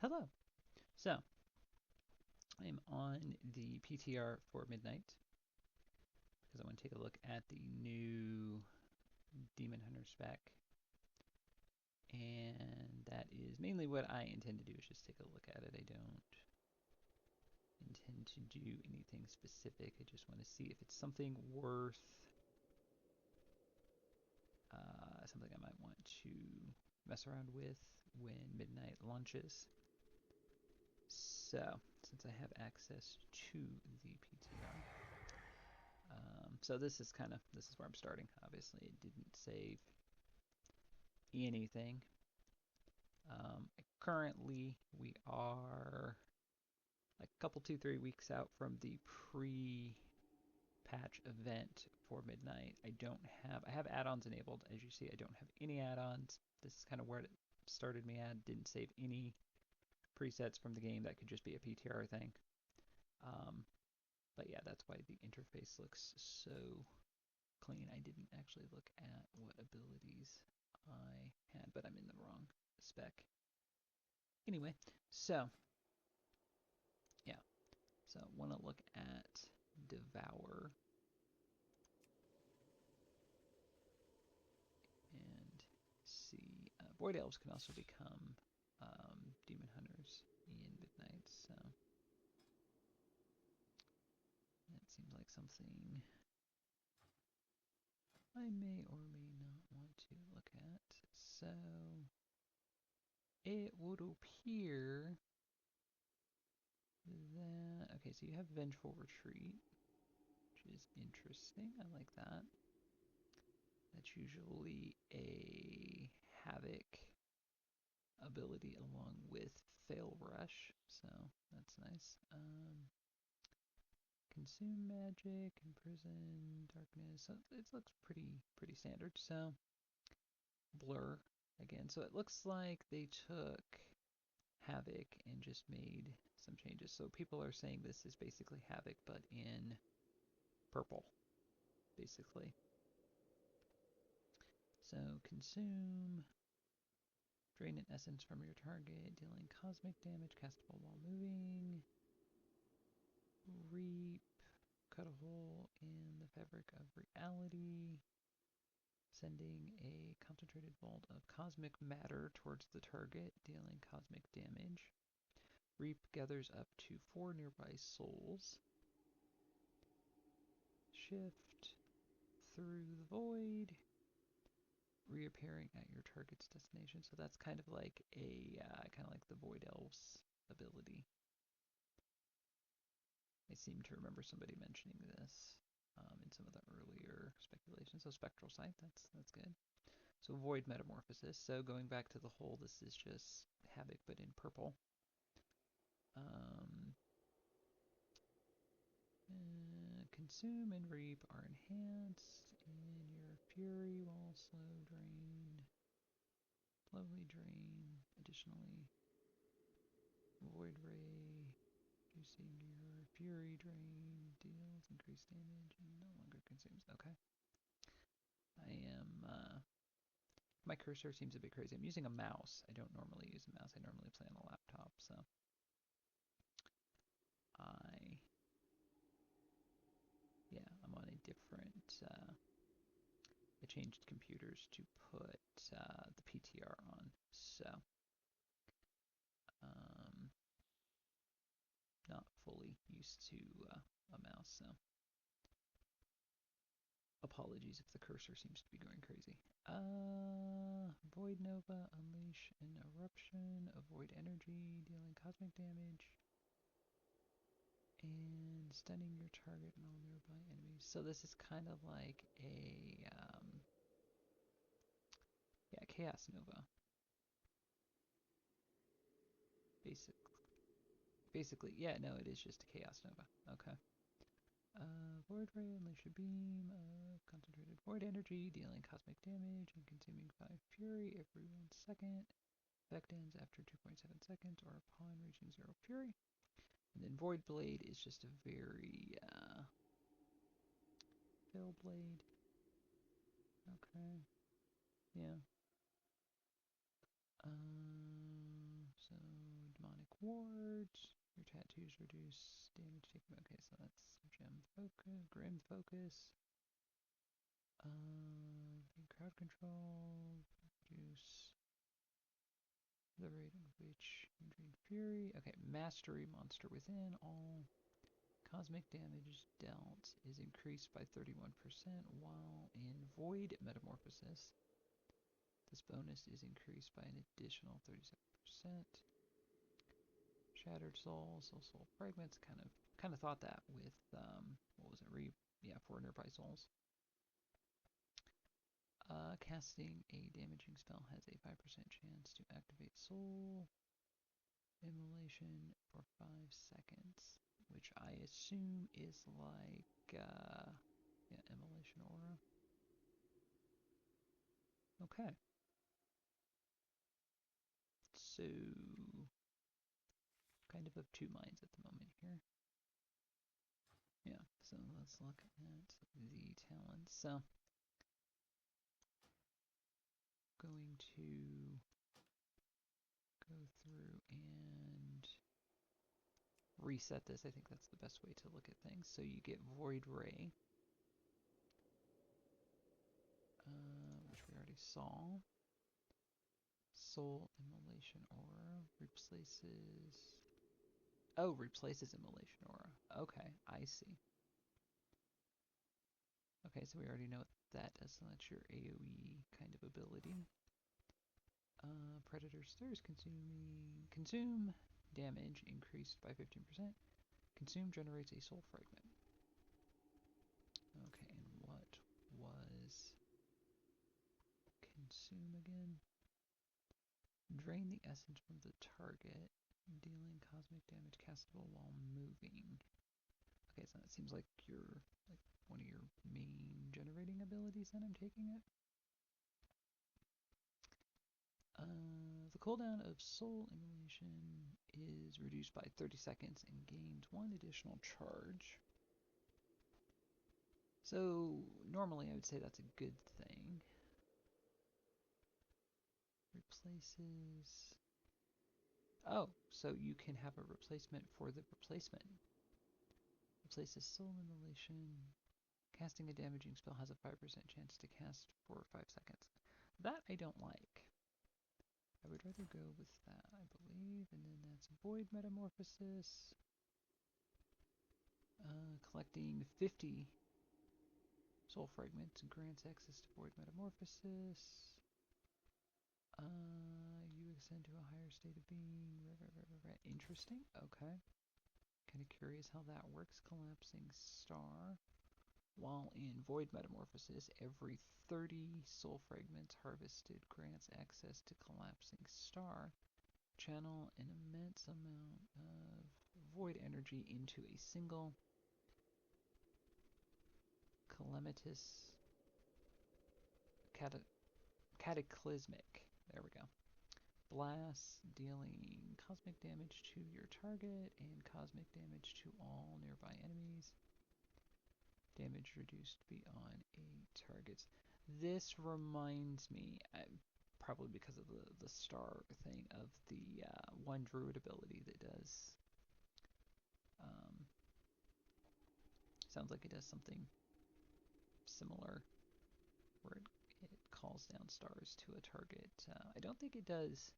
Hello. So, I'm on the PTR for midnight because I want to take a look at the new Demon Hunter spec. And that is mainly what I intend to do, is just take a look at it. I don't intend to do anything specific. I just want to see if it's something worth, something I might want to mess around with when midnight launches. So, since I have access to the PTR, so this is where I'm starting. Obviously, it didn't save anything. Currently, we are a couple, 2, 3 weeks out from the pre-patch event for midnight. I have add-ons enabled. As you see, I don't have any add-ons. This is kind of where it started me at. Didn't save any presets from the game. That could just be a PTR thing. But yeah, that's why the interface looks so clean. I didn't actually look at what abilities I had, but I'm in the wrong spec. Anyway, so yeah, so want to look at Devour and see. Void Elves can also become Demon Hunters in Midnight, so that seems like something I may or may not want to look at. So it would appear that, okay, so you have Vengeful Retreat, which is interesting. I like that. That's usually a Havoc ability along with Fail Rush, so that's nice. Consume Magic, Imprison, Darkness, so it looks pretty standard. So Blur again, so it looks like they took Havoc and just made some changes. So people are saying this is basically Havoc, but in purple, basically. So consume, drain an essence from your target, dealing cosmic damage, castable while moving. Reap, cut a hole in the fabric of reality, sending a concentrated bolt of cosmic matter towards the target, dealing cosmic damage. Reap gathers up to 4 nearby souls. Shift through the void, reappearing at your target's destination. So that's kind of like the Void Elves ability. I seem to remember somebody mentioning this in some of the earlier speculations. So Spectral Sight, that's good. So Void Metamorphosis. So going back to the hole, this is just Havoc but in purple. Consume and Reap are enhanced, and your Fury will slowly drain. Additionally, Void Ray, using your Fury drain, deals increased damage and no longer consumes. Okay. My cursor seems a bit crazy. I'm using a mouse. I don't normally use a mouse. I normally play on a laptop, so I'm on a different, I changed computers to put the PTR on, so not fully used to a mouse, so apologies if the cursor seems to be going crazy. Void Nova, unleash an eruption of void energy, dealing cosmic damage, and stunning your target and all nearby enemies. So this is kind of like a, Chaos Nova. Basically, yeah, no, it is just a Chaos Nova. Okay. Void Ray, unleash a beam of concentrated void energy, dealing cosmic damage and consuming 5 fury every 1 second. Effect ends after 2.7 seconds or upon reaching 0 fury. And then Void Blade is just a very, Veil Blade. Okay. Yeah. So, Demonic wards. Your tattoos reduce damage taken. Okay, so that's gem focus, grim focus. Crowd control, reduce the rate at which you drain fury. Okay, mastery, monster within. All cosmic damage dealt is increased by 31%, while in void metamorphosis, this bonus is increased by an additional 37%. Shattered soul, soul fragments. Kind of thought that with what was it? Yeah, for nearby souls. Casting a damaging spell has a 5% chance to activate soul immolation for 5 seconds, which I assume is like yeah, immolation aura. Okay. So kind of two minds at the moment here. Yeah, so let's look at the talents. So going to go through and reset this. I think that's the best way to look at things. So you get Void Ray, which we already saw. Soul Immolation Aura replaces... Oh, replaces Immolation Aura. Okay, I see. Okay, so we already know what that does. So that's your AoE kind of ability. Predator's Thirst, consume damage increased by 15%. Consume generates a soul fragment. Okay, and what was consume again? Drain the essence from the target, dealing cosmic damage castable while moving. Okay, so that seems like one of your main generating abilities, then I'm taking it. The cooldown of Soul Immolation is reduced by 30 seconds and gains 1 additional charge. So normally I would say that's a good thing. Replaces... Oh, so you can have a replacement for the replacement. Replaces Soul Immolation. Casting a damaging spell has a 5% chance to cast for 5 seconds. That I don't like. I would rather go with that, I believe. And then that's Void Metamorphosis. Collecting 50 soul fragments grants access to Void Metamorphosis. You ascend to a higher state of being. Interesting. Okay. Kind of curious how that works. Collapsing Star. While in Void Metamorphosis, every 30 soul fragments harvested grants access to Collapsing Star. Channel an immense amount of void energy into a single calamitous cataclysmic. There we go. Blast, dealing cosmic damage to your target and cosmic damage to all nearby enemies. Damage reduced beyond 8 targets. This reminds me, probably because of the star thing, of the one druid ability that does. Sounds like it does something similar, where it calls down stars to a target. I don't think it does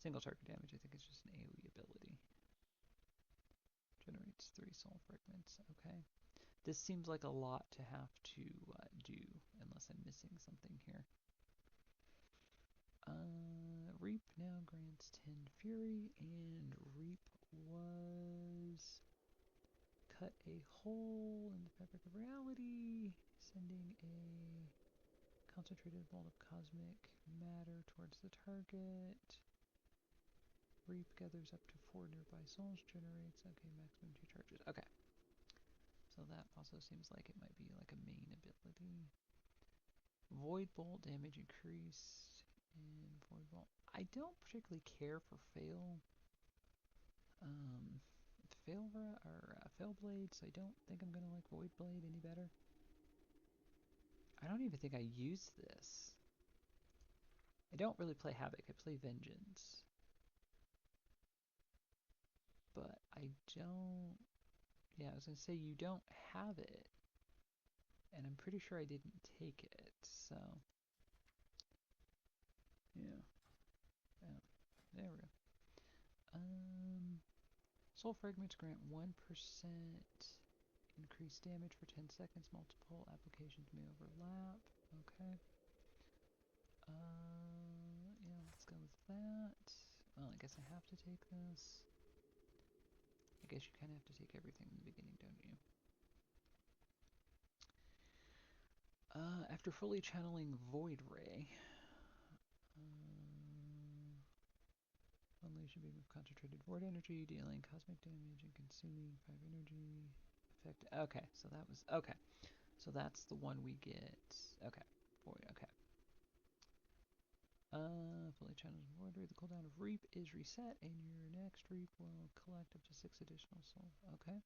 single target damage. I think it's just an AoE ability. Generates 3 soul fragments. Okay. This seems like a lot to have to do, unless I'm missing something here. Reap now grants 10 Fury, and Reap was cut a hole in the fabric of reality, sending a concentrated bolt of cosmic matter towards the target. Reap gathers up to 4 nearby souls, generates, okay, maximum 2 charges. Okay. So that also seems like it might be like a main ability. Void Bolt damage increased in Void Bolt. I don't particularly care for Fail. Fail Blade, so I don't think I'm gonna like Void Blade any better. I don't even think I use this. I don't really play Havoc, I play Vengeance. I don't... Yeah, I was going to say you don't have it. And I'm pretty sure I didn't take it, so... Yeah. Yeah. There we go. Soul fragments grant 1% increased damage for 10 seconds. Multiple applications may overlap. Okay. Yeah, let's go with that. Well, I guess I have to take this. I guess you kind of have to take everything in the beginning, don't you? After fully channeling Void Ray, unleash a beam of concentrated void energy, dealing cosmic damage and consuming 5 energy. Effect. Okay, so that was okay. So that's the one we get. Okay, void. Okay. Fully channeled void ray. The cooldown of Reap is reset, and your next Reap will collect up to 6 additional soul. Okay.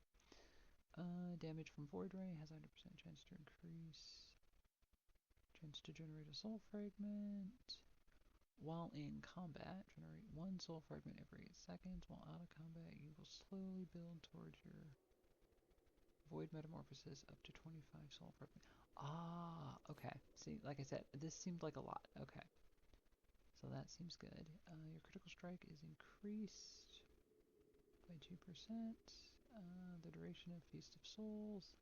Damage from void ray has 100% chance to increase. Chance to generate a soul fragment. While in combat, generate 1 soul fragment every 8 seconds. While out of combat, you will slowly build towards your void metamorphosis up to 25 soul fragment. Ah, okay. See, like I said, this seemed like a lot. Okay. So that seems good. Your critical strike is increased by 2%. The duration of Feast of Souls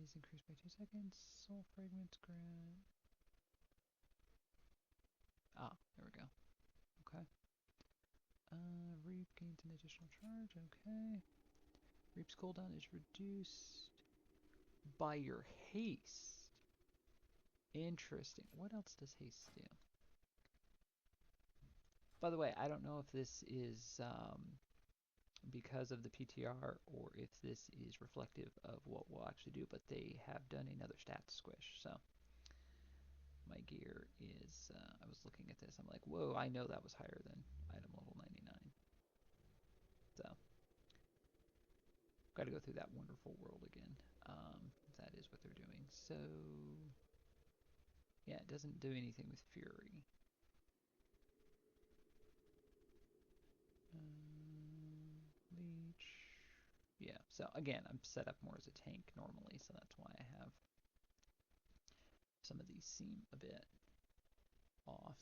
is increased by 2 seconds. Soul fragments grant... Ah, there we go. Okay. Reap gains an additional charge. Okay. Reap's cooldown is reduced by your haste. Interesting. What else does haste do? By the way, I don't know if this is because of the PTR or if this is reflective of what we'll actually do, but they have done another stat squish. So my gear is, I was looking at this, I'm like, whoa, I know that was higher than item level 99. So got to go through that wonderful world again. That is what they're doing. So yeah, it doesn't do anything with Fury. Leech. Yeah, so again, I'm set up more as a tank normally, so that's why I have some of these seem a bit off.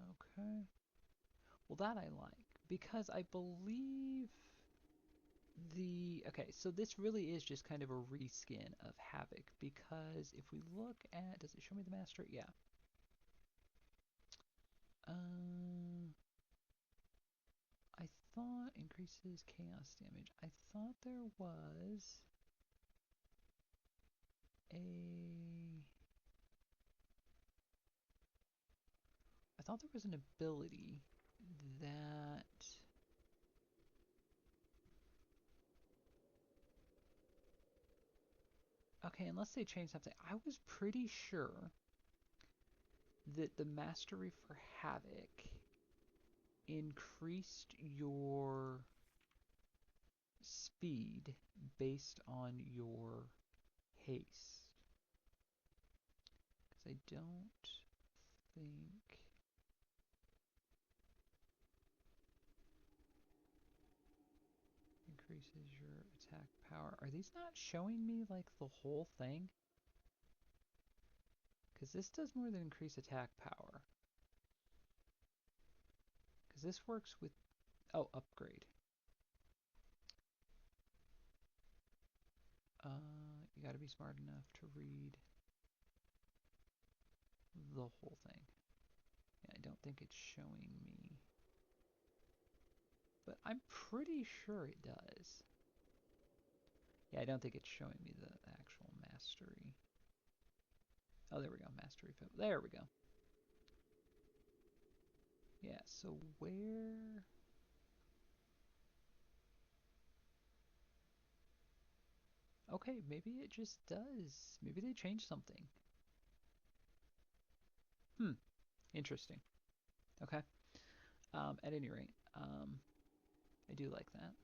Okay. Well, that I like, because I believe okay, so this really is just kind of a reskin of Havoc, because if we look at, does it show me the master? Yeah. I thought increases chaos damage. I thought there was I thought there was an ability that... Okay, unless they changed something. I was pretty sure that the Mastery for Havoc increased your speed based on your haste. Because I don't think... Increases your attack power. Are these not showing me like the whole thing? Because this does more than increase attack power. Because this works with... Oh, upgrade. You gotta be smart enough to read the whole thing. Yeah, I don't think it's showing me. But I'm pretty sure it does. Yeah, I don't think it's showing me the actual mastery. Oh, there we go. Mastery. There we go. Yeah, so where... Okay, maybe it just does. Maybe they changed something. Interesting. Okay. At any rate, I do like that.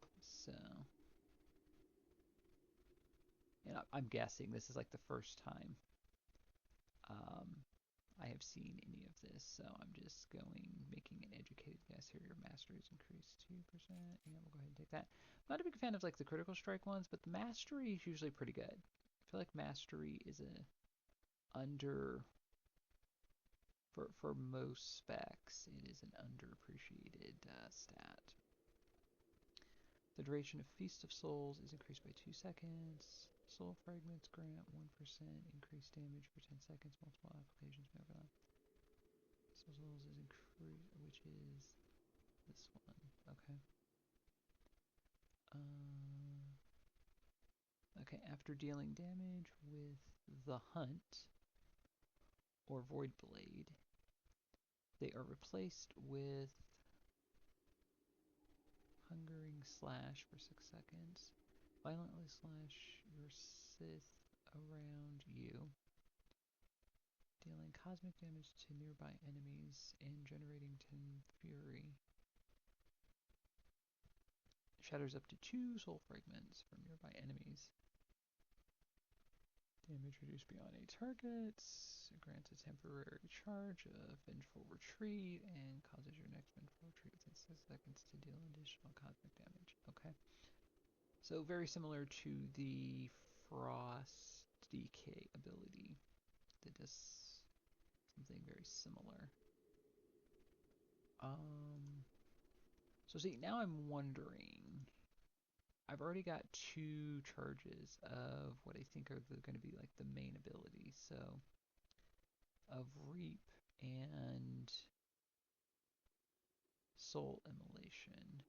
So, and I'm guessing this is like the first time I have seen any of this, so I'm just making an educated guess here. Your mastery is increased 2%. Yeah, we'll go ahead and take that. I'm not a big fan of like the critical strike ones, but the mastery is usually pretty good. I feel like mastery is a under for most specs, it is an underappreciated stat. The duration of Feast of Souls is increased by 2 seconds. Soul fragments grant 1% increased damage for 10 seconds. Multiple applications may overlap. Souls is increased, which is this one. Okay. Okay, after dealing damage with the Hunt or Void Blade, they are replaced with Hungering Slash for 6 seconds. Violently slash your Sith around you, dealing cosmic damage to nearby enemies and generating 10 fury. Shatters up to 2 soul fragments from nearby enemies. Damage reduced beyond 8 targets. It grants a temporary charge of Vengeful Retreat and causes your next Vengeful Retreat within 6 seconds to deal additional cosmic damage. Okay. So very similar to the Frost Decay ability that does something very similar. So see, now I'm wondering, I've already got 2 charges of what I think are going to be like the main abilities. So of Reap and Soul Immolation.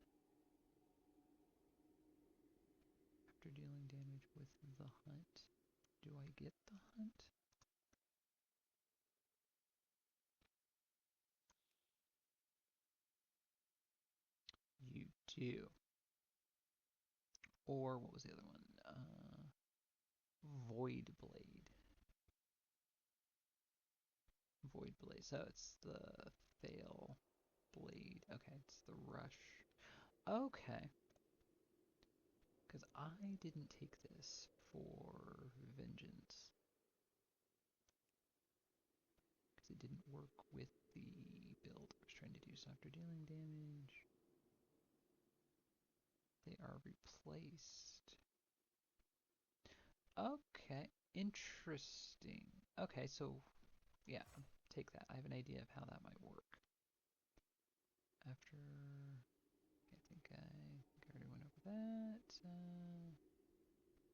After dealing damage with the Hunt, do I get the Hunt? You do. Or what was the other one? Void Blade. Void Blade. So it's the Fail Blade. Okay, it's the Rush. Okay. Because I didn't take this for Vengeance. Because it didn't work with the build I was trying to do. So after dealing damage, they are replaced. Okay, interesting. Okay, so yeah, take that. I have an idea of how that might work. After, I think I already went over that.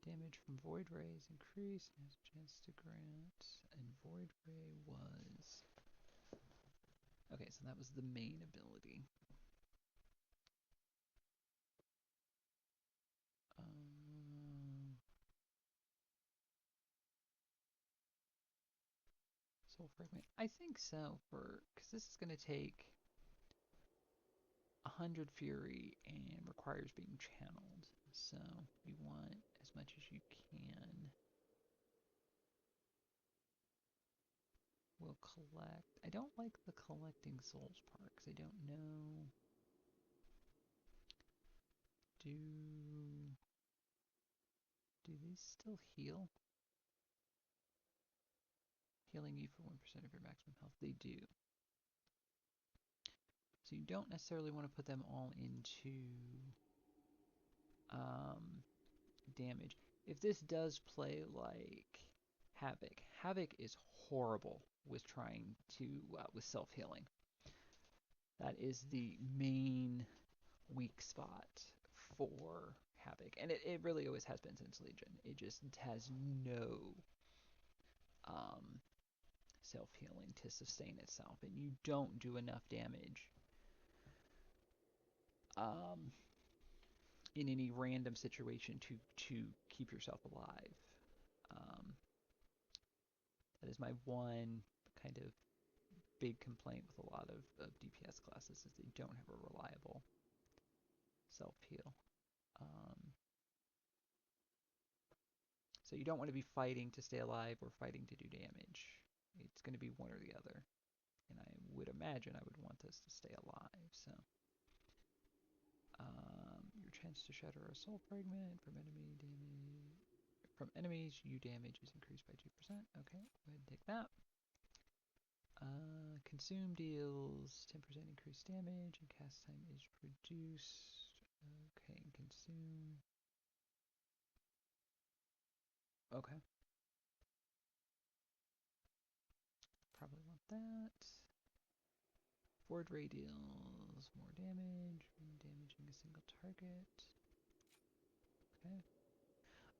Damage from Void Ray is increased and has a chance to grant. And Void Ray was... Okay, so that was the main ability. Soul Fragment. I think so, because this is going to take 100 Fury and requires being channeled. So you want as much as you can. We'll collect. I don't like the collecting souls part because I don't know. Do these still heal? Healing you for 1% of your maximum health. They do. So you don't necessarily want to put them all into damage. If this does play like Havoc, Havoc is horrible with trying to with self-healing. That is the main weak spot for Havoc, and it really always has been since Legion. It just has no self-healing to sustain itself, and you don't do enough damage in any random situation to keep yourself alive. That is my one kind of big complaint with a lot of DPS classes is they don't have a reliable self-heal. So you don't want to be fighting to stay alive or fighting to do damage. It's going to be one or the other. And I would imagine I would want us to stay alive, so... your chance to shatter a soul fragment from enemy damage... From enemies, you damage is increased by 2%. Okay, go ahead and take that. Consume deals 10% increased damage and cast time is reduced. Okay, and consume. Okay. Probably want that. Void Ray deals more damage when damaging a single target. Okay.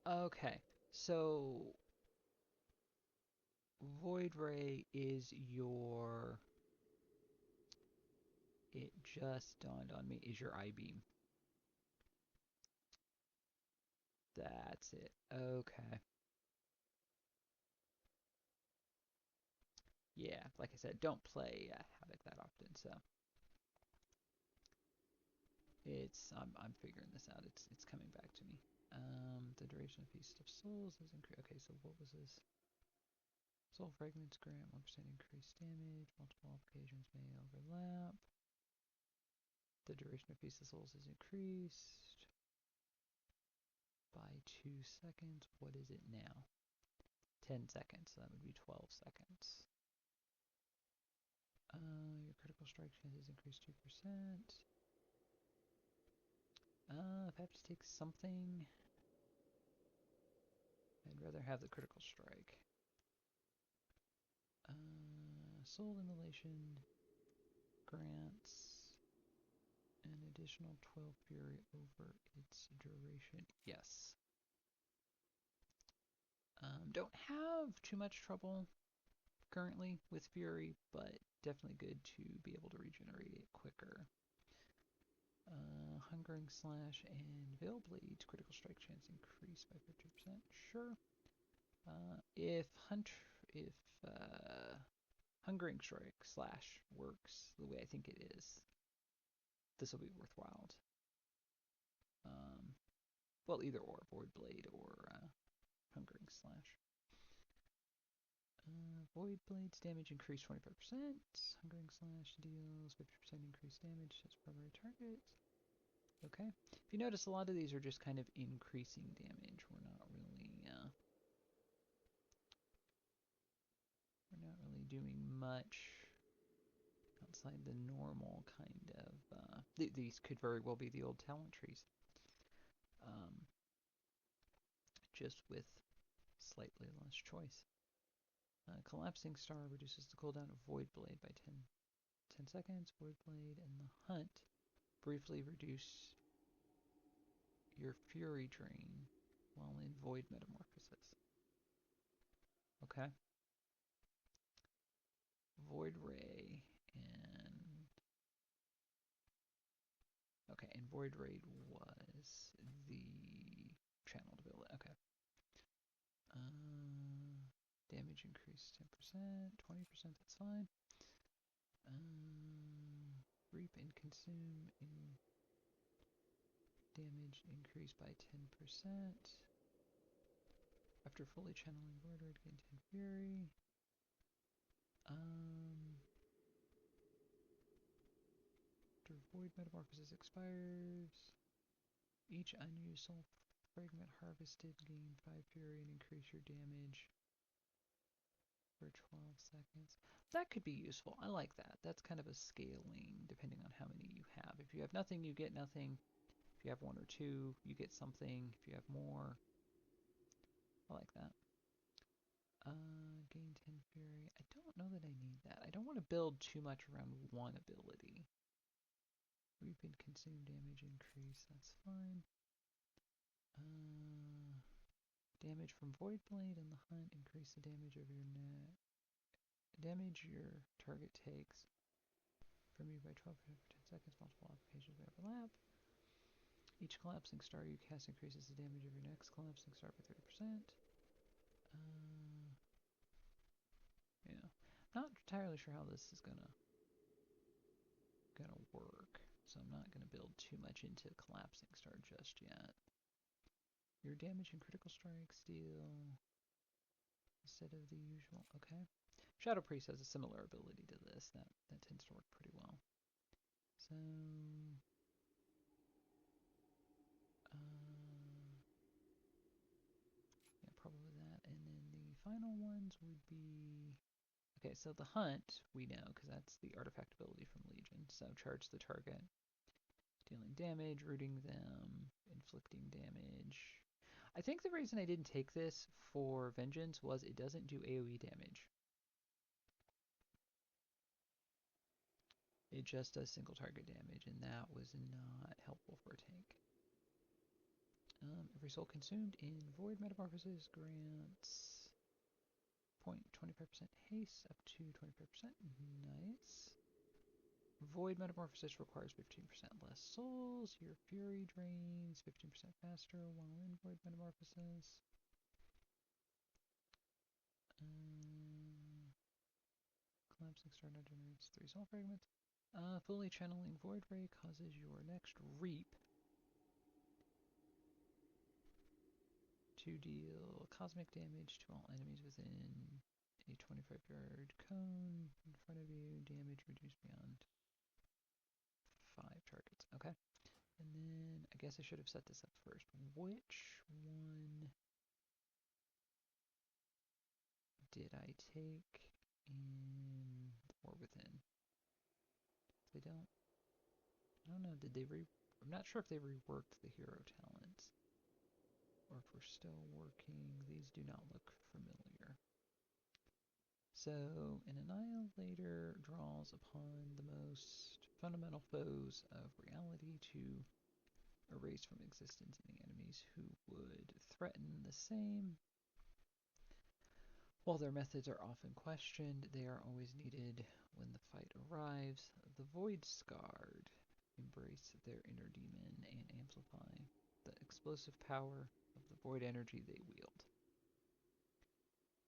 Okay, so Void Ray is your... It just dawned on me, is your I-beam. That's it. Okay. Yeah, like I said, don't play Havoc that often, so I'm figuring this out. It's coming back to me. The duration of Feast of Souls is increased. Okay, so what was this? Soul fragments grant 1% increased damage. Multiple applications may overlap. The duration of Feast of Souls is increased by 2 seconds. What is it now? 10 seconds, so that would be 12 seconds. Your critical strike chance is increased 2%. If I have to take something, I'd rather have the critical strike. Soul Immolation grants an additional 12 fury over its duration. Yes. Don't have too much trouble currently with fury, but definitely good to be able to regenerate it quicker. Hungering Slash and Veil Blade critical strike chance increased by 50%. Sure. If Hungering Strike Slash works the way I think it is, this will be worthwhile. Well, either or, Void Blade or Hungering Slash. Void Blade's damage increased 25%. Hungering Slash deals 50% increased damage to its primary target. Okay. If you notice, a lot of these are just kind of increasing damage. We're not really doing much outside the normal kind of... these could very well be the old talent trees. Just with slightly less choice. Collapsing Star reduces the cooldown of Void Blade by 10 seconds. Void Blade and the Hunt briefly reduce your Fury drain while in Void Metamorphosis. Okay. Void Ray and... Okay, and Void Ray was the channeled ability. Okay. Damage increased 10%, 20%, that's fine. Reap and consume in damage increased by 10%. After fully channeling Void Ray, gain 10 Fury. After Void Metamorphosis expires, each unused soul fragment harvested gain 5 Fury and increase your damage for 12 seconds. That could be useful. I like that. That's kind of a scaling depending on how many you have. If you have nothing, you get nothing. If you have one or two, you get something. If you have more, I like that. Gain 10 Fury. I don't know that I need that. I don't want to build too much around one ability. Reap and consume damage increase. That's fine. Damage from Void Blade and the Hunt increase the damage of your damage your target takes from you by 12 for 10 seconds. Multiple applications may overlap. Each collapsing star you cast increases the damage of your next collapsing star by 30%. Yeah, not entirely sure how this is gonna work, so I'm not gonna build too much into collapsing star just yet. Your damage and critical strikes deal instead of the usual. Okay. Shadow Priest has a similar ability to this. That tends to work pretty well. So, yeah, probably that. And then the final ones would be Okay, so the hunt we know because that's the artifact ability from Legion. So charge the target, dealing damage, rooting them, inflicting damage. I think the reason I didn't take this for Vengeance was it doesn't do AoE damage. It just does single target damage, and that was not helpful for a tank. Every soul consumed in Void Metamorphosis grants 0.25% haste up to 25%. Nice. Void Metamorphosis requires 15% less souls. Your Fury drains 15% faster while in Void Metamorphosis. Collapsing Star now generates 3 soul fragments. Fully channeling Void Ray causes your next Reap to deal cosmic damage to all enemies within a 25-yard cone in front of you. Damage reduced beyond 5 targets. Okay. And then I guess I should have set this up first. Which one did I take in or within? I don't know. Did they I'm not sure if they reworked the hero talents or if we're still working. These do not look familiar. So, an Annihilator draws upon the most fundamental foes of reality to erase from existence any enemies who would threaten the same. While their methods are often questioned, they are always needed when the fight arrives. The Void Scarred embrace their inner demon and amplify the explosive power of the void energy they wield.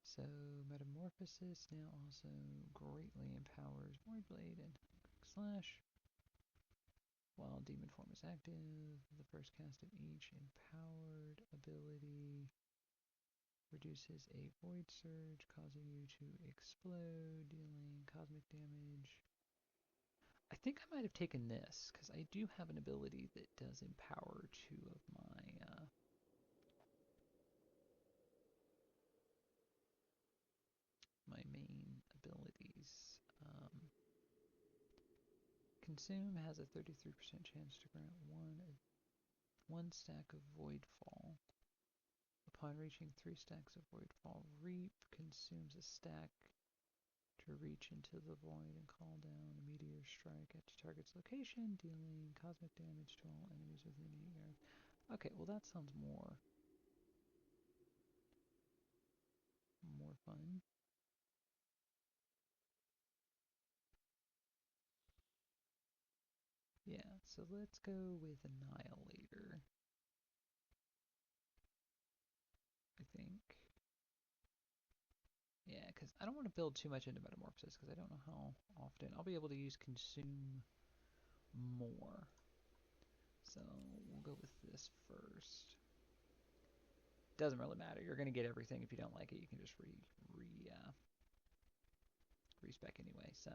So Metamorphosis now also greatly empowers Void Blade and Quick Slash. While Demon Form is active, the first cast of each empowered ability reduces a Void Surge, causing you to explode, dealing cosmic damage. I think I might have taken this, because I do have an ability that does empower 2 of my main abilities. Consume has a 33% chance to grant one stack of Voidfall. Upon reaching 3 stacks of Voidfall, Reap consumes a stack to reach into the void and call down a meteor strike at the target's location, dealing cosmic damage to all enemies within 8 yards. Okay, well that sounds more fun. Yeah, so let's go with Annihilator, I think. Yeah, because I don't want to build too much into Metamorphosis, because I don't know how often I'll be able to use Consume more. So we'll go with this first. Doesn't really matter. You're going to get everything. If you don't like it, you can just respec anyway. So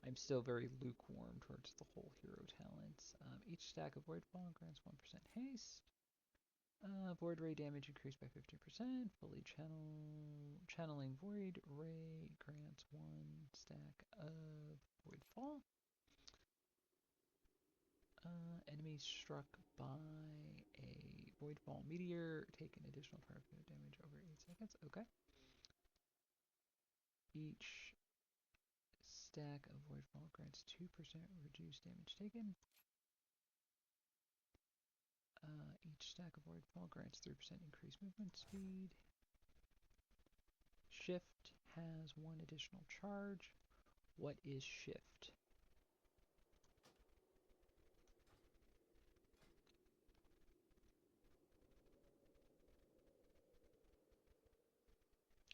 I'm still very lukewarm towards the whole hero talents. Each stack of Voidfall grants 1% haste. Void Ray damage increased by 50%. Fully channeling Void Ray grants 1 stack of Voidfall. Enemies struck by a Voidfall meteor take an additional target damage over 8 seconds. Okay. Each stack of Voidfall grants 2% reduced damage taken. Each stack of Voidfall grants 3% increased movement speed. Shift has 1 additional charge. What is Shift?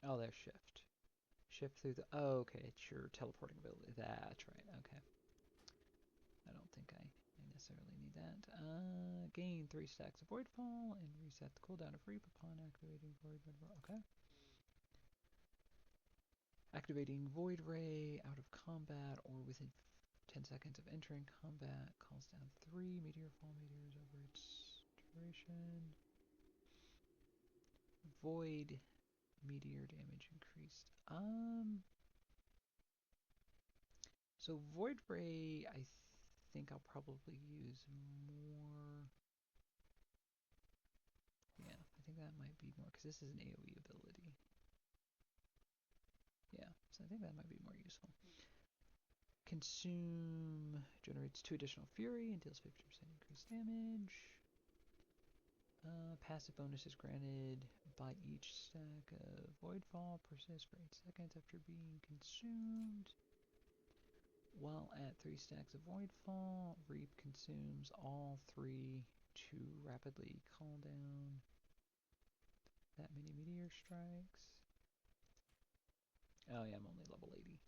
Oh, there's Shift. Shift through the... Oh, okay, it's your teleporting ability. That's right, okay. I don't think I necessarily need that. Gain 3 stacks of Voidfall and reset the cooldown of Reap upon activating Void. Okay. Activating Void Ray out of combat or within 10 seconds of entering combat calls down 3 meteor fall meteors over its duration. Void meteor damage increased. So Void Ray, I think I'll probably use more. Yeah, I think that might be more, because this is an AoE ability. Yeah, so I think that might be more useful. Consume generates 2 additional fury and deals 50% increased damage. Passive bonus is granted by each stack of Voidfall, persists for 8 seconds after being consumed. While at 3 stacks of Voidfall, Reap consumes all 3 to rapidly call down that many meteor strikes. Oh yeah, I'm only level 80.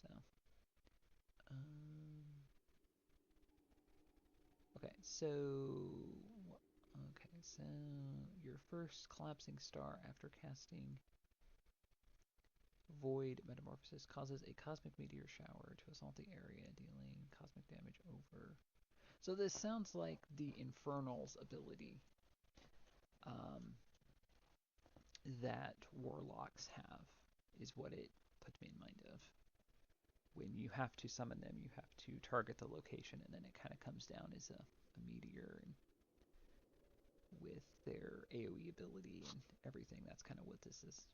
So, okay, so your first collapsing star after casting Void Metamorphosis causes a cosmic meteor shower to assault the area, dealing cosmic damage over. So this sounds like the Infernal's ability that Warlocks have, is what it puts me in mind of. When you have to summon them, you have to target the location, and then it kind of comes down as a meteor, and with their AoE ability and everything, that's kind of what this is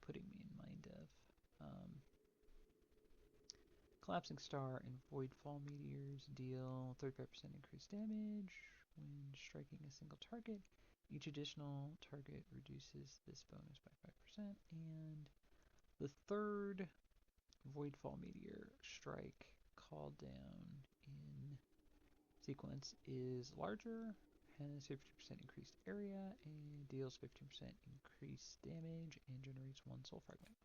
putting me in mind of. Collapsing Star and Voidfall Meteors deal 35% increased damage when striking a single target. Each additional target reduces this bonus by 5%. And the third Voidfall Meteor strike called down in sequence is larger, has 50% increased area, and deals 15% increased damage, and generates 1 soul fragment.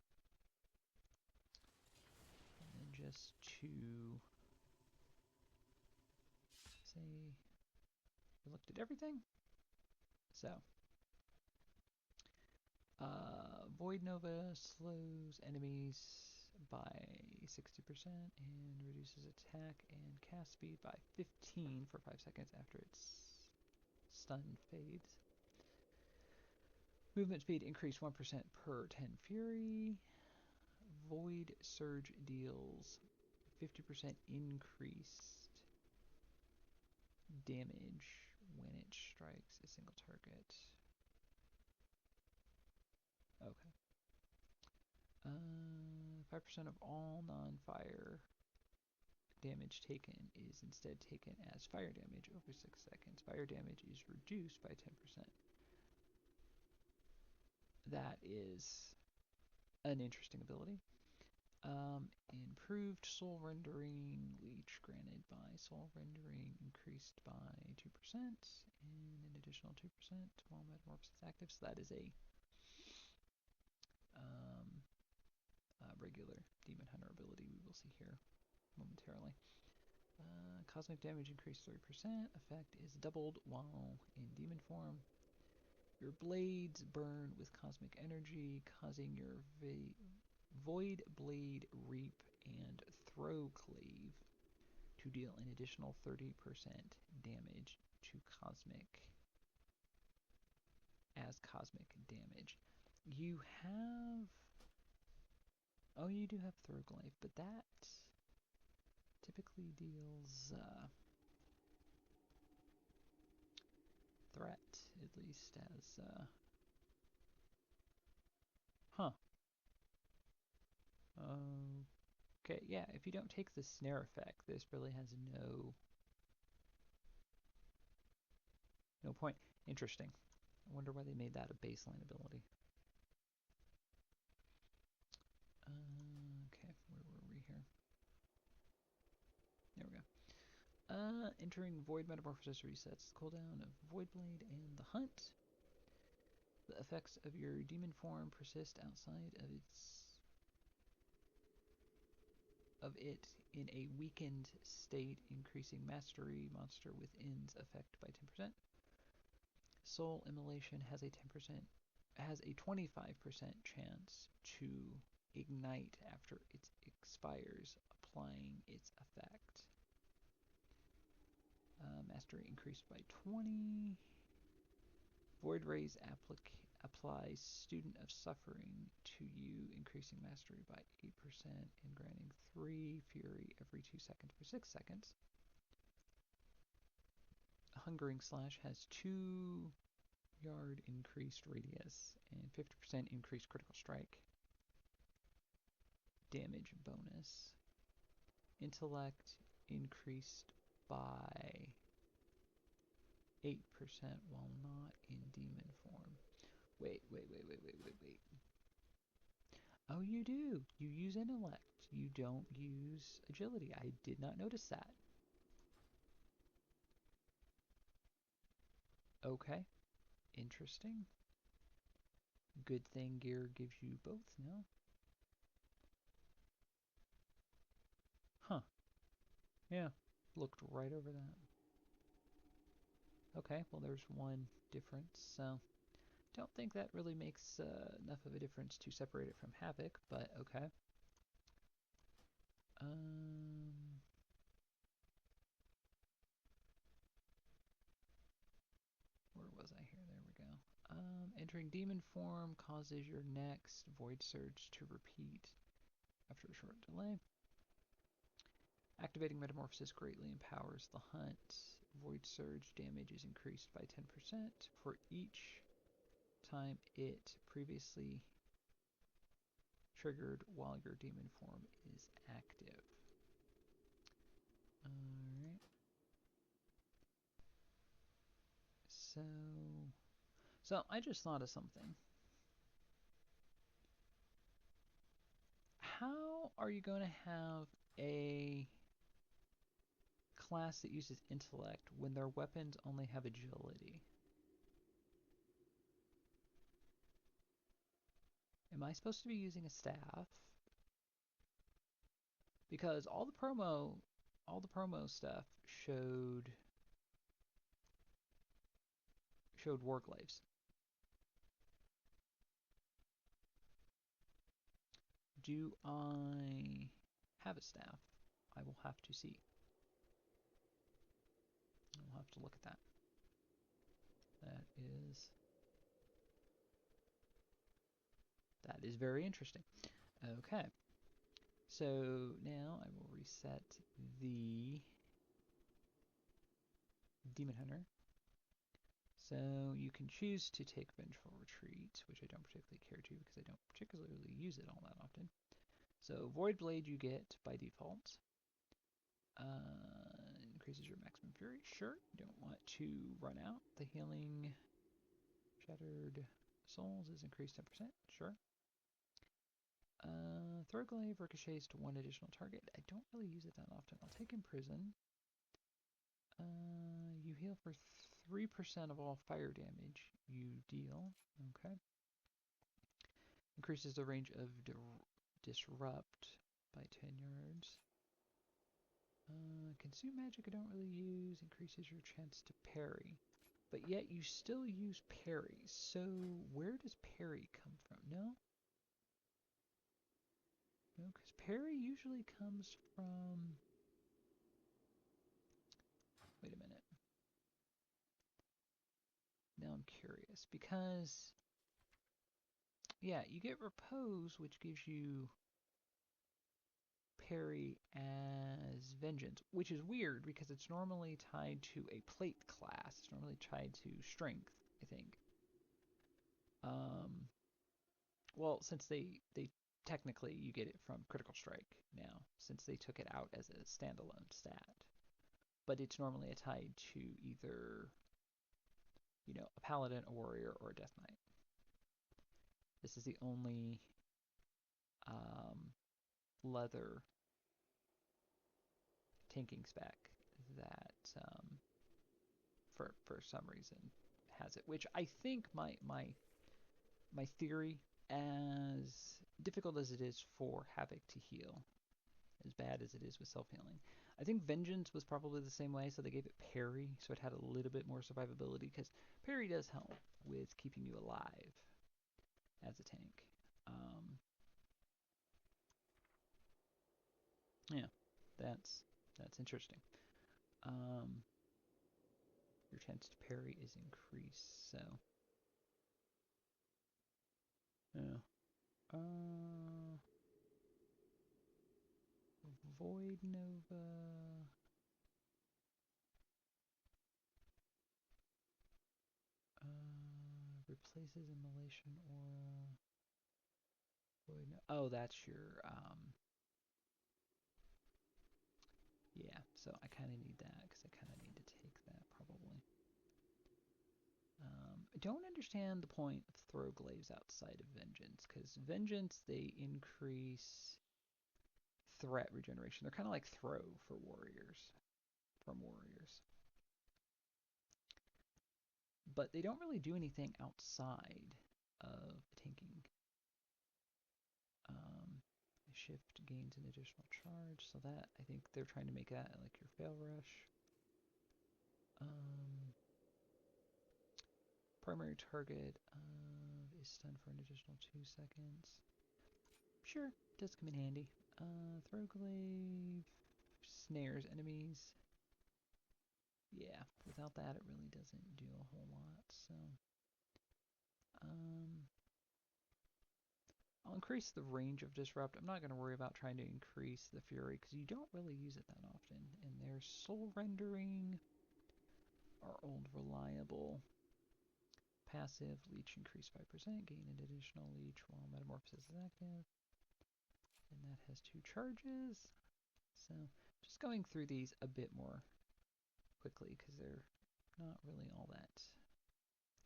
And then just to say we looked at everything. So, Void Nova slows enemies by 60% and reduces attack and cast speed by 15 for 5 seconds after its stun fades. Movement speed increased 1% per 10 fury. Void Surge deals 50% increased damage when it strikes a single target. Okay. 5% of all non-fire damage taken is instead taken as fire damage over 6 seconds. Fire damage is reduced by 10%. That is an interesting ability. Improved soul rendering, leech granted by soul rendering increased by 2% and an additional 2% while metamorphosis is active. So that is a regular demon hunter ability we will see here momentarily. Cosmic damage increased 3%. Effect is doubled while in demon form. Your blades burn with cosmic energy, causing your Void Blade, Reap, and Throw Clave to deal an additional 30% damage to cosmic damage. You have... Oh, you do have Throw Glaive, but that typically deals threat, at least as... Huh. Okay, yeah, if you don't take the snare effect, this really has no point. Interesting. I wonder why they made that a baseline ability. Okay, where were we here? There we go. Entering Void Metamorphosis resets the cooldown of Void Blade and the Hunt. The effects of your demon form persist outside of it in a weakened state, increasing mastery monster within's effect by 10%. Soul Immolation has a 25% chance to ignite after it expires, applying its effect. Mastery increased by 20. Void Ray's applies Student of Suffering to you, increasing mastery by 8% and granting 3 Fury every 2 seconds for 6 seconds. Hungering Slash has 2-yard increased radius and 50% increased critical strike damage bonus. Intellect increased by 8% while not in demon form. Wait. Oh, you do. You use intellect. You don't use agility. I did not notice that. Okay. Interesting. Good thing gear gives you both now. Huh. Yeah. Looked right over that. Okay, well there's one difference, so don't think that really makes enough of a difference to separate it from Havoc, but okay. Where was I here? There we go. Entering demon form causes your next Void Surge to repeat after a short delay. Activating Metamorphosis greatly empowers the hunt. Void Surge damage is increased by 10% for each time it previously triggered while your demon form is active. Alright. So I just thought of something. How are you going to have a class that uses intellect when their weapons only have agility? Am I supposed to be using a staff? Because all the promo stuff showed Warglaives. Do I have a staff? I will have to see. I'll have to look at that. That is very interesting. Okay. So now I will reset the Demon Hunter. So you can choose to take Vengeful Retreat, which I don't particularly care to because I don't particularly use it all that often. So Void Blade you get by default. Increases your maximum fury. Sure. You don't want to run out. The healing Shattered Souls is increased 10%. Sure. Throw-Glaive ricochets to one additional target. I don't really use it that often. I'll take Imprison. You heal for 3% of all fire damage you deal. Okay. Increases the range of Disrupt by 10 yards. Consume magic I don't really use. Increases your chance to parry. But yet you still use parry. So where does parry come from? No? No, because parry usually comes from... Wait a minute. Now I'm curious. Because... Yeah, you get Repose, which gives you parry as Vengeance, which is weird because it's normally tied to a plate class. It's normally tied to strength, I think. Well, since they technically you get it from Critical Strike now, since they took it out as a standalone stat. But it's normally tied to either, a Paladin, a Warrior, or a Death Knight. This is the only leather tanking spec that for some reason has it, which I think my theory, as difficult as it is for Havoc to heal, as bad as it is with self-healing, I think Vengeance was probably the same way, so they gave it parry, so it had a little bit more survivability, because parry does help with keeping you alive as a tank. Yeah, that's interesting. Your chance to parry is increased, so Yeah. Void Nova. Replaces immolation aura. Void no oh, that's your yeah, so I kind of need that because I kind of need to take that probably. I don't understand the point of throw glaives outside of Vengeance, because Vengeance, they increase threat regeneration. They're kind of like throw for warriors, from warriors. But they don't really do anything outside of tanking. Um, Shift gains an additional charge, so that, I think they're trying to make that like your fail rush. Primary target is stunned for an additional 2 seconds. Sure, does come in handy. Throw glaive snares enemies. Yeah, without that it really doesn't do a whole lot, so I'll increase the range of disrupt. I'm not going to worry about trying to increase the fury because you don't really use it that often. And there's soul rendering, our old reliable passive leech increase 5%, gain an additional leech while metamorphosis is active. And that has 2 charges. So just going through these a bit more quickly because they're not really all that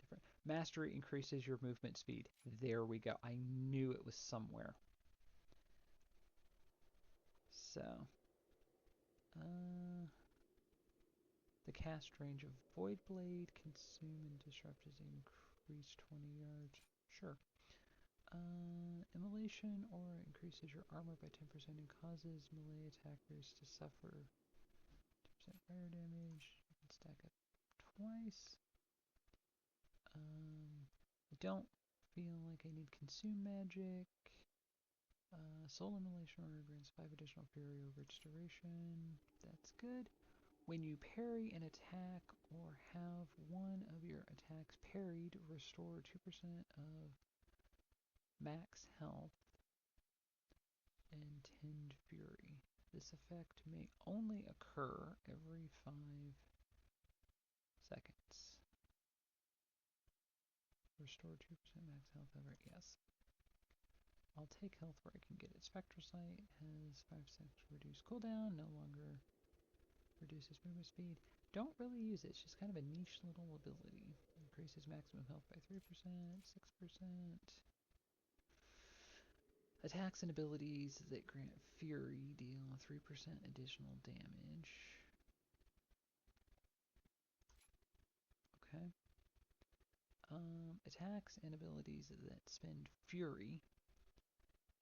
different. Mastery increases your movement speed. There we go. I knew it was somewhere. So, the cast range of Void Blade, consume and disrupt is increased 20 yards. Sure. Immolation or increases your armor by 10% and causes melee attackers to suffer 10% fire damage. You can stack up twice. I don't feel like I need consume magic. Soul immolation order grants 5 additional fury over its duration. That's good. When you parry an attack or have one of your attacks parried, restore 2% of max health and 10 fury. This effect may only occur every 5 seconds. Restore 2% max health ever. Yes. I'll take health where I can get it. Spectral Sight has 5 seconds reduced cooldown, no longer reduces movement speed. Don't really use it, it's just kind of a niche little ability. Increases maximum health by 3%, 6%. Attacks and abilities that grant Fury deal 3% additional damage. Okay. Attacks and abilities that spend Fury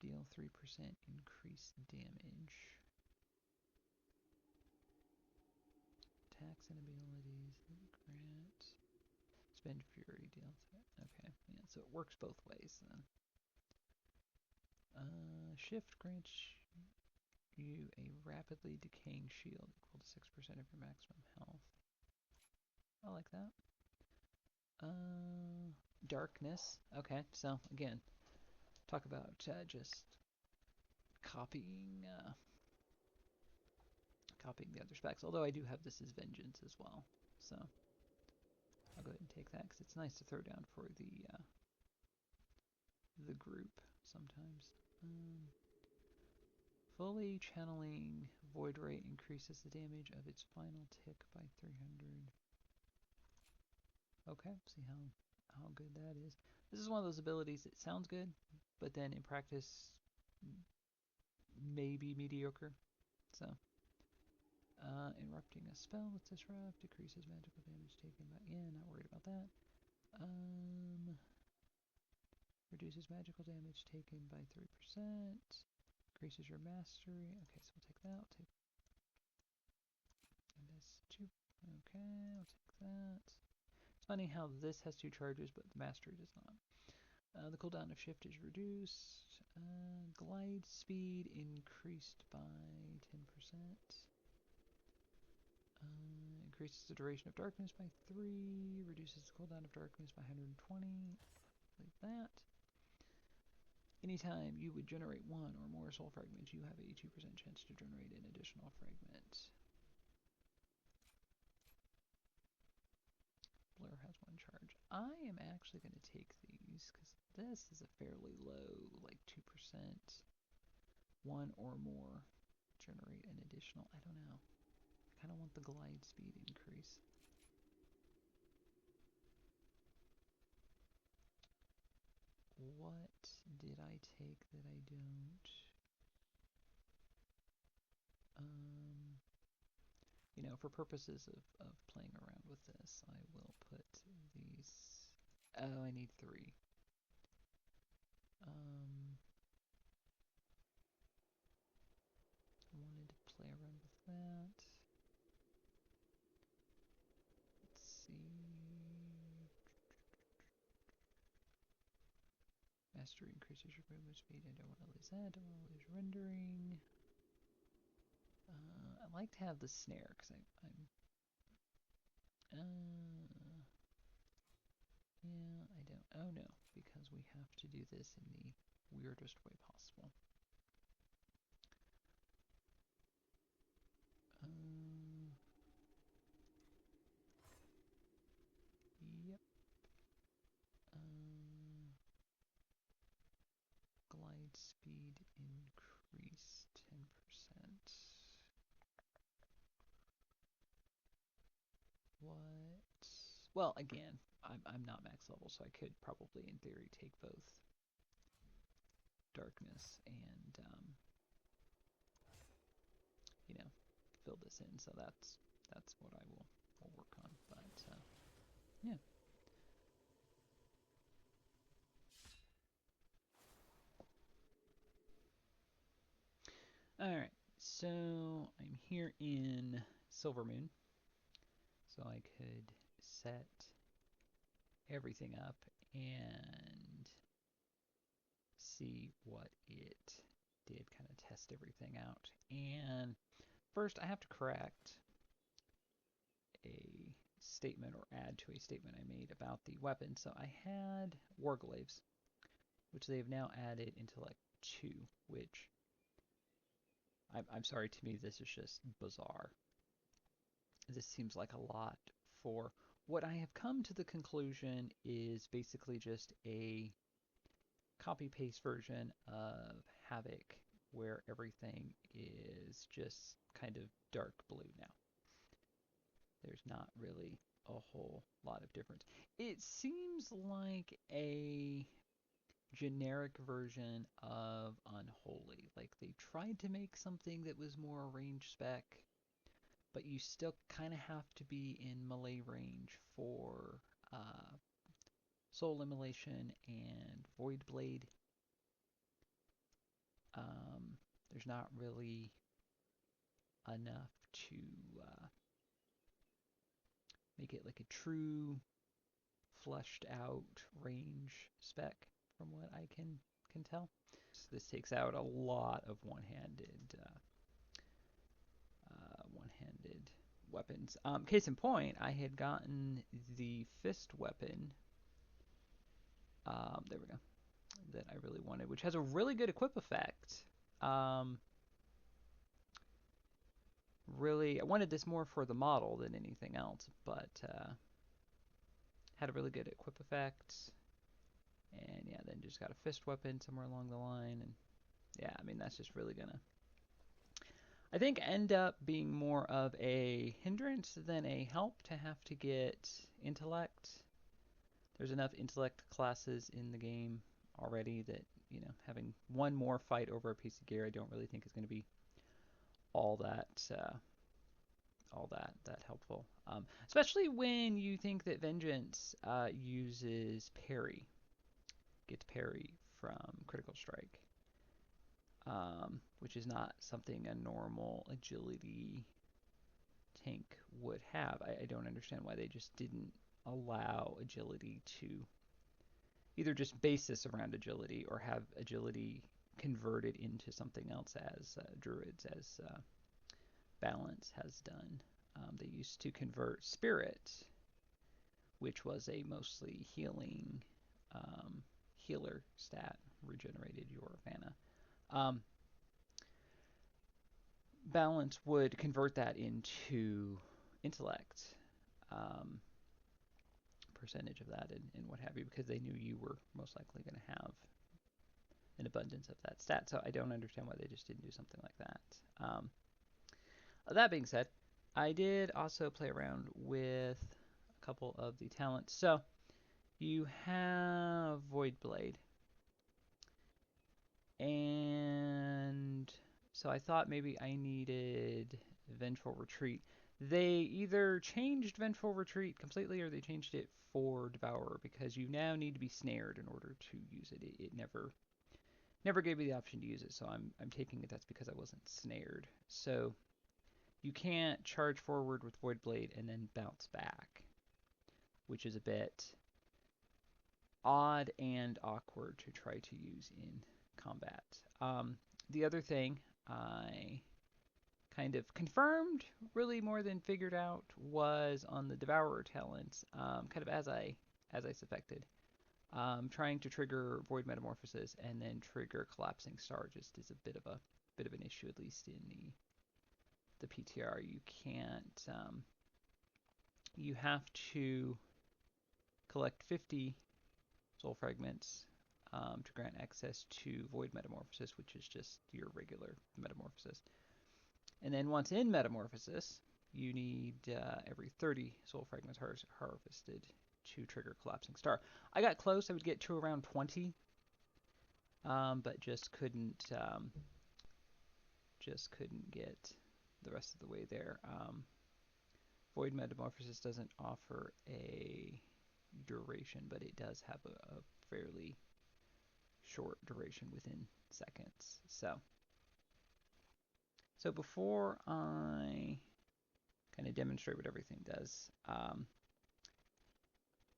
deal 3% increased damage. Attacks and abilities that grant spend Fury deal. Okay, yeah, so it works both ways then. Shift grants you a rapidly decaying shield equal to 6% of your maximum health. I like that. Darkness. Okay, so again, talk about just copying copying the other specs. Although I do have this as Vengeance as well, so I'll go ahead and take that because it's nice to throw down for the group sometimes. Fully channeling Void Ray increases the damage of its final tick by 300. Okay, see how good that is. This is one of those abilities that sounds good, but then in practice may be mediocre. So, interrupting a spell with disrupt decreases magical damage taken by. Yeah, not worried about that. Reduces magical damage taken by 3%. Increases your mastery. Okay, so we'll take that. We'll take this too. Okay, I'll take that. It's funny how this has 2 charges, but the mastery does not. The cooldown of shift is reduced. Glide speed increased by 10%. Increases the duration of darkness by 3. Reduces the cooldown of darkness by 120. Like that. Anytime you would generate one or more soul fragments, you have a 2% chance to generate an additional fragment. Blur has one charge. I am actually going to take these because this is a fairly low, like 2%. One or more generate an additional. I don't know. I kind of want the glide speed increase. What did I take that I don't? You know, for purposes of playing around with this, I will put these. Oh, I need 3. I wanted to play around with that. Let's see. Mastery increases your movement speed. I don't want to lose that. I don't want to lose rendering. I like to have the snare because I'm. Yeah, I don't. Oh no, because we have to do this in the weirdest way possible. Yep. Glide speed increase 10%. What? Well, again, I'm not max level, so I could probably, in theory, take both darkness and you know, fill this in. So that's what I will work on. But yeah. All right. So I'm here in Silver Moon, so I could set everything up and see what it did, kind of test everything out. And first, I have to correct a statement or add to a statement I made about the weapon. So I had Warglaives, which they've now added Intellect 2, which I'm sorry, to me this is just bizarre. This seems like a lot for what I have come to the conclusion is basically just a copy-paste version of Havoc where everything is just kind of dark blue now. There's not really a whole lot of difference. It seems like a generic version of Unholy. Like they tried to make something that was more range spec, but you still kind of have to be in melee range for Soul Immolation and Void Blade. There's not really enough to make it like a true fleshed out range spec from what I can tell. So this takes out a lot of one-handed weapons. Case in point, I had gotten the fist weapon. There we go. That I really wanted, which has a really good equip effect. Really, I wanted this more for the model than anything else, but had a really good equip effect. And yeah, then just got a fist weapon somewhere along the line, and yeah, I mean that's just really gonna, I think, end up being more of a hindrance than a help to have to get intellect. There's enough intellect classes in the game already that, you know, having one more fight over a piece of gear I don't really think is going to be all that helpful. Especially when you think that Vengeance uses parry, gets parry from Critical Strike, which is not something a normal agility tank would have. I don't understand why they just didn't allow agility to either just base this around agility or have agility converted into something else as druids, as balance has done. They used to convert spirit, which was a mostly healing healer stat, regenerated your mana. Balance would convert that into intellect, um, percentage of that, and what have you, because they knew you were most likely going to have an abundance of that stat. So I don't understand why they just didn't do something like that. That being said, I did also play around with a couple of the talents. So you have Void Blade, and so I thought maybe I needed Vengeful Retreat. They either changed Vengeful Retreat completely or they changed it for Devourer, because you now need to be snared in order to use it. It never gave me the option to use it, so I'm taking it that's because I wasn't snared. So you can't charge forward with Void Blade and then bounce back, which is a bit odd and awkward to try to use in combat. The other thing I kind of confirmed, really more than figured out, was on the Devourer talent, kind of as I suspected. Trying to trigger Void Metamorphosis and then trigger Collapsing Star just is a bit of an issue, at least in the PTR. You can't. You have to collect 50 soul fragments to grant access to Void Metamorphosis, which is just your regular Metamorphosis. And then once in Metamorphosis, you need every 30 soul fragments harvested to trigger Collapsing Star. I got close. I would get to around 20, but just couldn't get the rest of the way there. Void Metamorphosis doesn't offer a duration, but it does have a fairly short duration within seconds. So before I kind of demonstrate what everything does,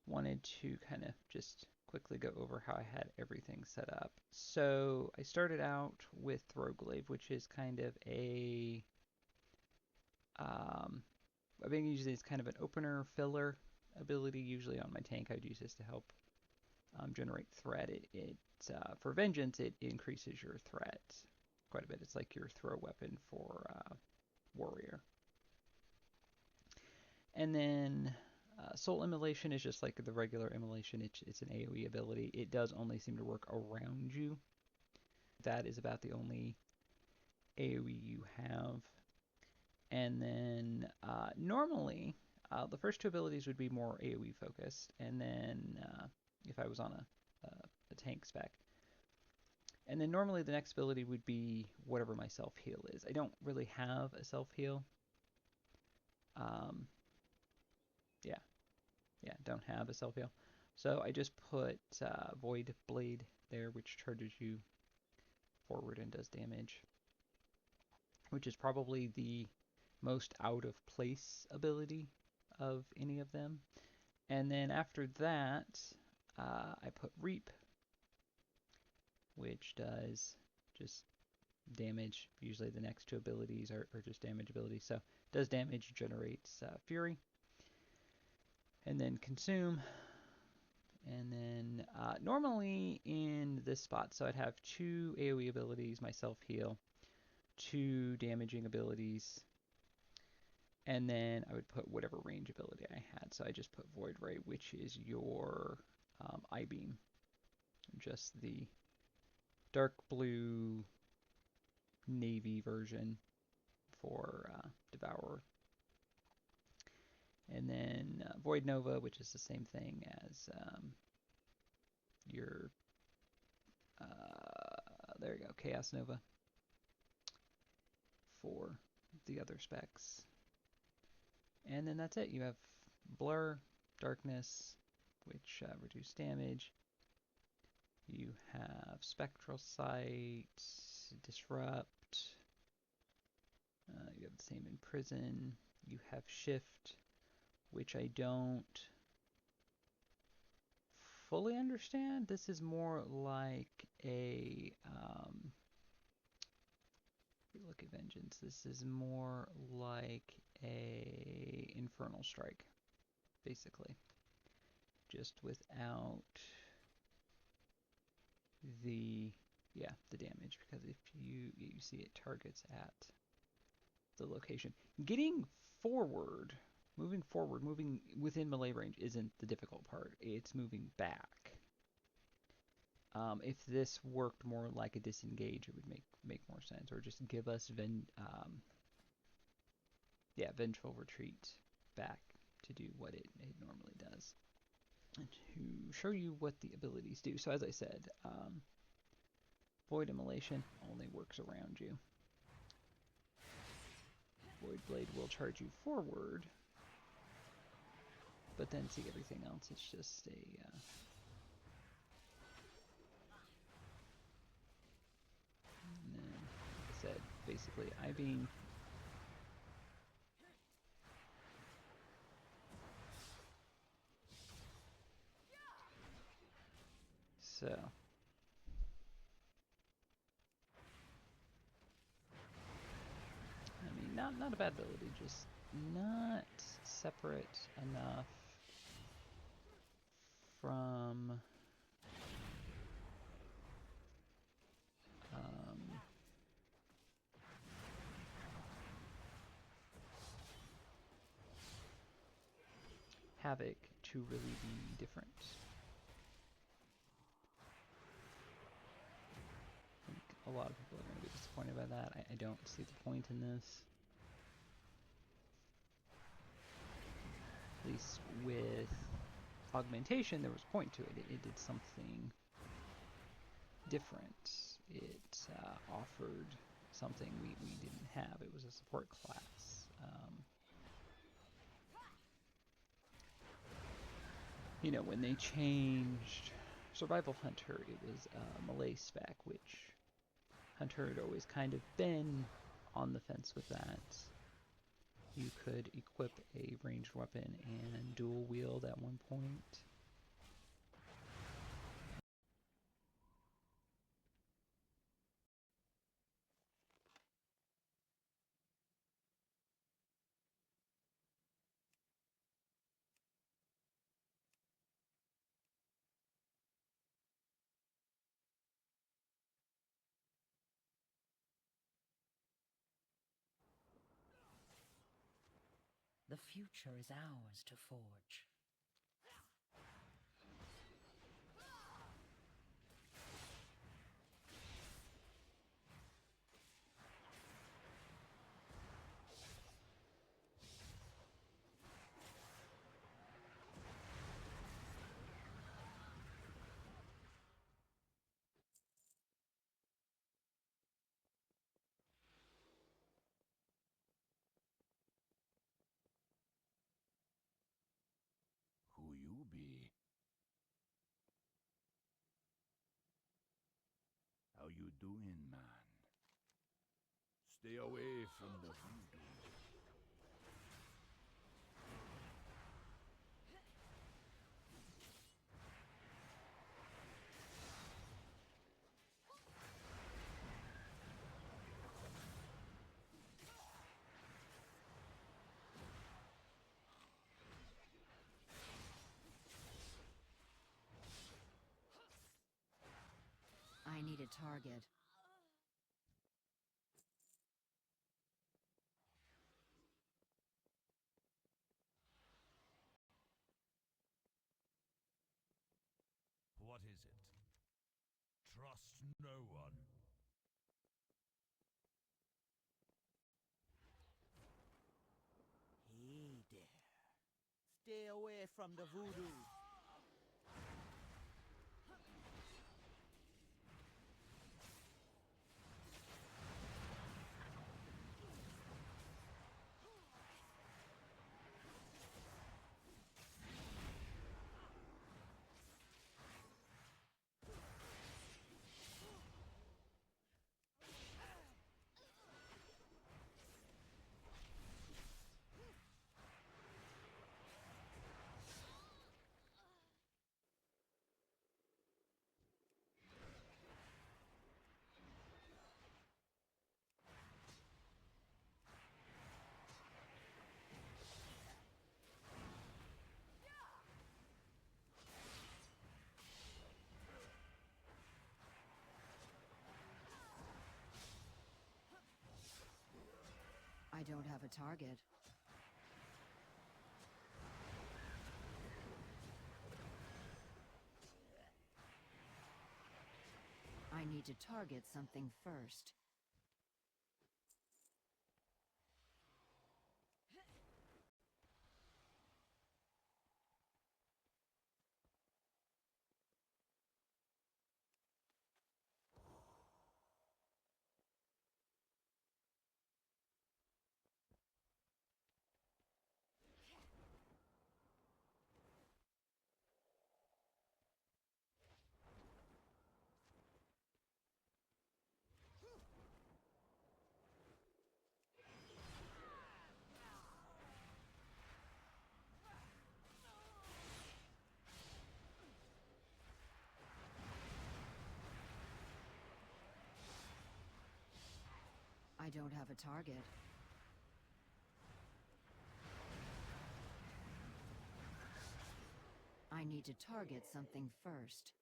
wanted to kind of just quickly go over how I had everything set up. So I started out with Throglaive, which is kind of I've been using it as kind of an opener filler ability. Usually on my tank, I'd use this to help generate threat. For Vengeance, it increases your threat quite a bit. It's like your throw weapon for Warrior. And then Soul Immolation is just like the regular Immolation. It's an AoE ability. It does only seem to work around you. That is about the only AoE you have. And then normally, the first two abilities would be more AoE focused. And then if I was on a tank spec. And then normally the next ability would be whatever my self-heal is. I don't really have a self-heal. Don't have a self-heal. So I just put Void Blade there, which charges you forward and does damage, which is probably the most out of place ability of any of them. And then after that, I put Reap, which does just damage. Usually the next two abilities are just damage abilities. So does damage, generates Fury. And then Consume. And then normally in this spot, so I'd have two AoE abilities, my self-heal, two damaging abilities, and then I would put whatever range ability I had. So I just put Void Ray, which is your I-Beam, just the dark blue navy version for Devourer. And then Void Nova, which is the same thing as your, there you go, Chaos Nova for the other specs. And then that's it. You have Blur, Darkness, which reduce damage. You have Spectral Sight, Disrupt. You have the same in Prison. You have Shift, which I don't fully understand. This is more like a look at Vengeance. This is more like a Infernal Strike, basically, just without the damage, because if you see it targets at the location. Getting forward, moving within melee range isn't the difficult part. It's moving back. If this worked more like a disengage, it would make more sense, or just give us vengeful retreat back to do what it normally does. And to show you what the abilities do. So as I said, Void Immolation only works around you. Void Blade will charge you forward, but then see everything else. It's just a and then, like I said, basically I-beam. So I mean, not a bad ability, just not separate enough from Havoc to really be different. I think a lot of people are going to be disappointed by that. I don't see the point in this. At least with augmentation, there was a point to it. It did something different. It offered something we didn't have. It was a support class. You know, when they changed Survival Hunter, it was a melee spec, which Hunter had always kind of been on the fence with that. You could equip a ranged weapon and dual wield at one point. The future is ours to forge. Who you be? How you doing, man? Stay away from the voodoo. I need a target. What is it? Trust no one. Hey there. Stay away from the voodoo. don't have a target. I need to target something first. I don't have a target. I need to target something first.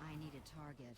I need a target.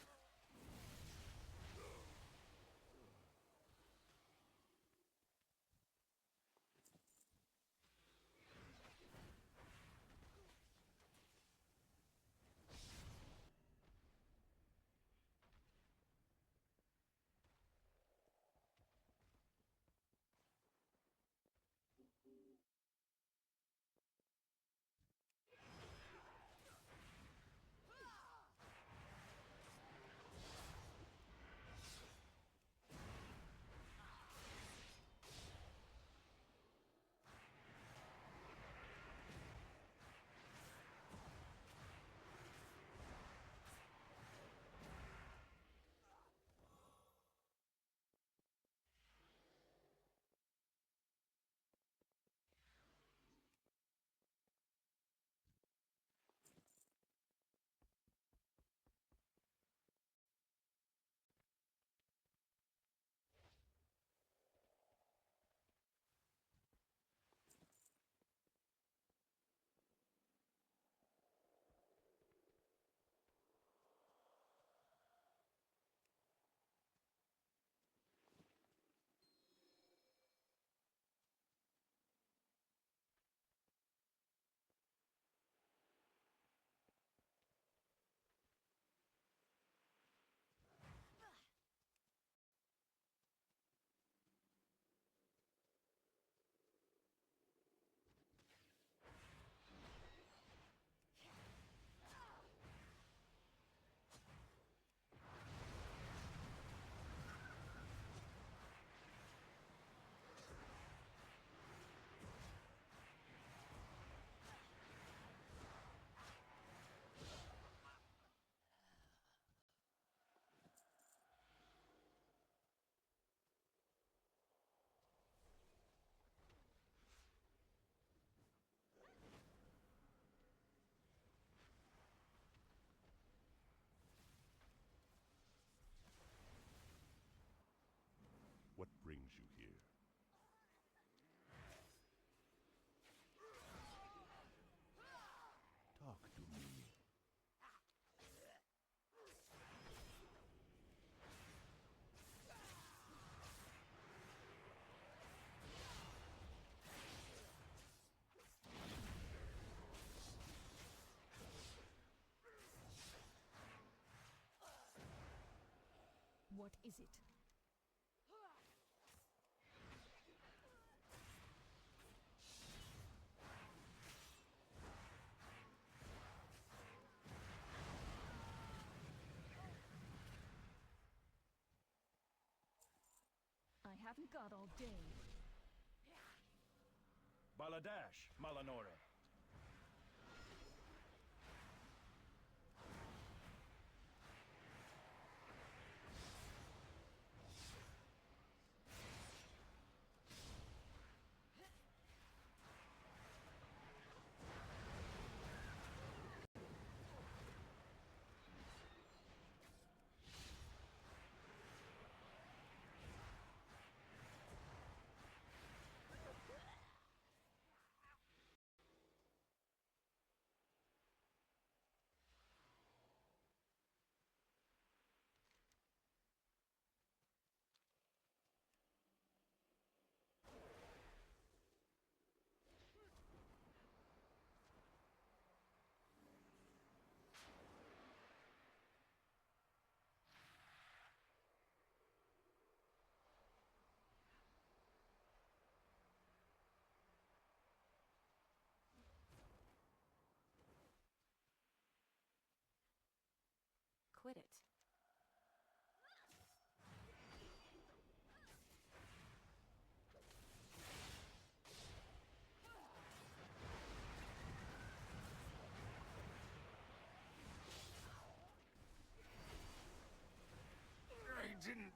What is it? I haven't got all day. Baladash, Malanore. Quit it. I didn't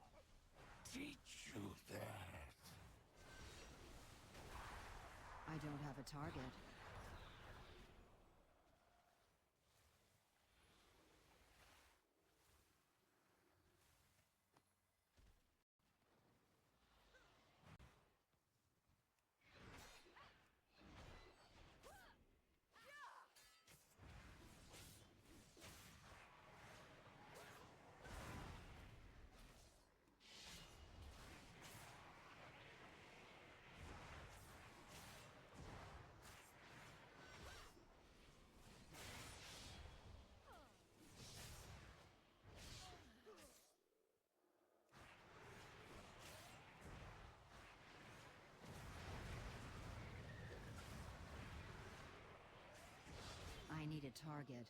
teach you that. I don't have a target. I need a target.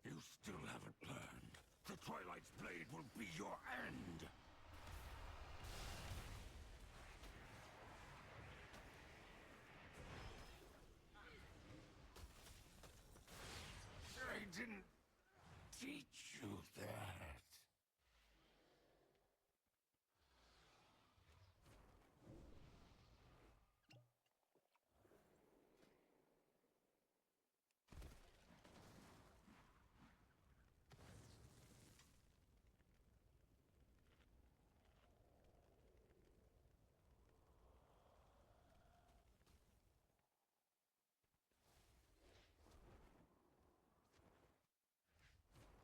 You still haven't learned. The Twilight's blade will be your end. I didn't teach you that.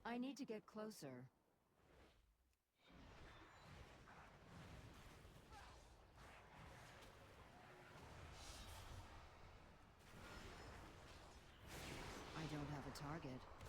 I need to get closer. I don't have a target.